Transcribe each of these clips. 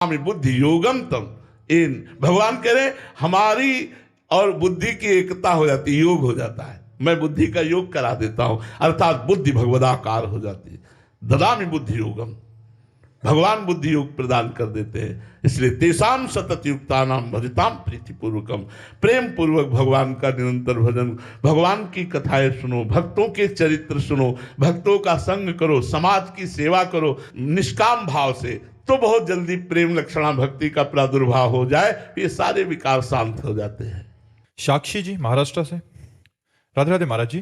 बुद्धि योगम तम इन भगवान कह रहे हमारी और बुद्धि की एकता हो जाती है, योग हो जाता है। मैं बुद्धि का योग करा देता हूं, अर्थात बुद्धि भगवदाकार हो जाती है। ददामि बुद्धि योगम, भगवान बुद्धि योग प्रदान कर देते हैं। इसलिए तेषाम सतत युक्तानाम भजताम प्रीतिपूर्वकम, प्रेम पूर्वक भगवान का निरंतर भजन, भगवान की कथाएं सुनो, भक्तों के चरित्र सुनो, भक्तों का संग करो, समाज की सेवा करो निष्काम भाव से, तो बहुत जल्दी प्रेम लक्षणा भक्ति का प्रादुर्भाव हो जाए, ये सारे विकार शांत हो जाते हैं। साक्षी जी महाराष्ट्र से। राधे राधे महाराज जी।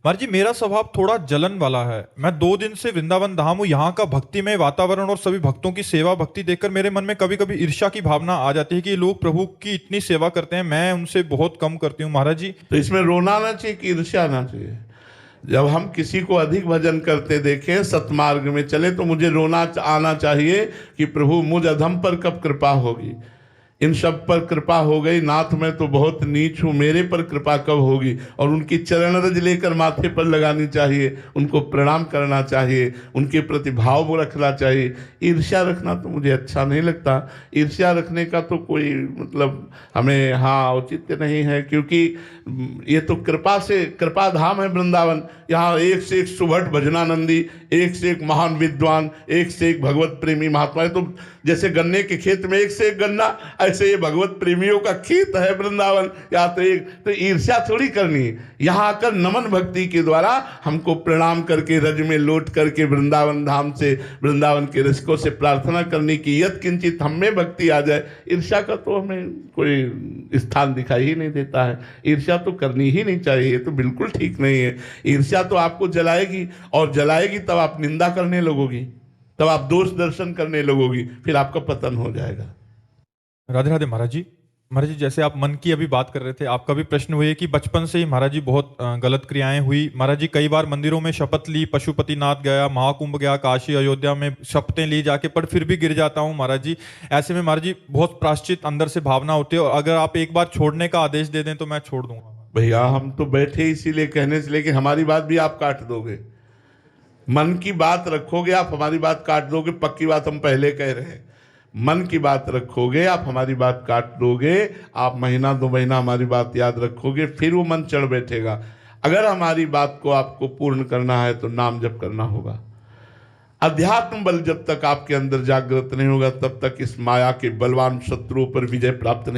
महाराज जी, मेरा स्वभाव थोड़ा जलन वाला है। मैं 2 दिन से वृंदावन धाम हूँ। यहाँ का भक्तिमय वातावरण और सभी भक्तों की सेवा भक्ति देखकर मेरे मन में कभी कभी ईर्ष्या की भावना आ जाती है कि ये लोग प्रभु की इतनी सेवा करते हैं, मैं उनसे बहुत कम करती हूँ। महाराज जी, तो इसमें रोना ना चाहिए कि ईर्ष्या आना चाहिए। जब हम किसी को अधिक भजन करते देखें, सतमार्ग में चले, तो मुझे रोना आना चाहिए कि प्रभु मुझ अधम पर कब कृपा होगी। इन सब पर कृपा हो गई, नाथ मैं तो बहुत नीच हूँ, मेरे पर कृपा कब होगी। और उनकी चरण रज लेकर माथे पर लगानी चाहिए, उनको प्रणाम करना चाहिए, उनके प्रति भाव रखना चाहिए। ईर्ष्या रखना तो मुझे अच्छा नहीं लगता। ईर्ष्या रखने का तो कोई मतलब हमें औचित्य नहीं है, क्योंकि ये तो कृपा से, कृपा धाम है वृंदावन। यहाँ एक से एक सुभट भजनानंदी, एक से एक महान विद्वान, एक से एक भगवत प्रेमी महात्मा है। तो जैसे गन्ने के खेत में एक से एक गन्ना, ऐसे ये भगवत प्रेमियों का खेत है वृंदावन। या तो ईर्ष्या थोड़ी करनी है। यहाँ आकर नमन भक्ति के द्वारा हमको प्रणाम करके, रज में लौट करके वृंदावन धाम से, वृंदावन के रसिकों से प्रार्थना करने की यत् किंचित हम में भक्ति आ जाए। ईर्ष्या का तो हमें कोई स्थान दिखाई ही नहीं देता है। ईर्ष्या तो करनी ही नहीं चाहिए, ये तो बिल्कुल ठीक नहीं है। ईर्ष्या तो आपको जलाएगी, और जलाएगी तब आप निंदा करने लगोगी, तब आप दोष दर्शन करने लगोगी, फिर आपका पतन हो जाएगा। राधे राधे महाराज जी। महाराज जी, जैसे आप मन की अभी बात कर रहे थे, आपका भी प्रश्न हुए कि बचपन से ही महाराज जी बहुत गलत क्रियाएं हुई। महाराज जी कई बार मंदिरों में शपथ ली, पशुपतिनाथ गया, महाकुंभ गया, काशी अयोध्या में शपथें ली जाके, पर फिर भी गिर जाता हूँ महाराज जी। ऐसे में महाराज जी बहुत प्रायश्चित अंदर से भावना होती है, और अगर आप एक बार छोड़ने का आदेश दे दें तो मैं छोड़ दूंगा। भैया हम तो बैठे इसीलिए कहने से, लेकिन हमारी बात भी आप काट दोगे। मन की बात रखोगे आप, हमारी बात काट दोगे। पक्की बात हम पहले कह रहे हैं, मन की बात रखोगे आप, हमारी बात काट दोगे। आप महीना 2 महीना हमारी बात याद रखोगे, फिर वो मन चढ़ बैठेगा। अगर हमारी बात को आपको पूर्ण करना है तो नाम जप करना होगा। अध्यात्म बल जब तक आपके अंदर जागृत नहीं होगा, तब तक इस माया के बलवान शत्रुओं पर विजय प्राप्त नहीं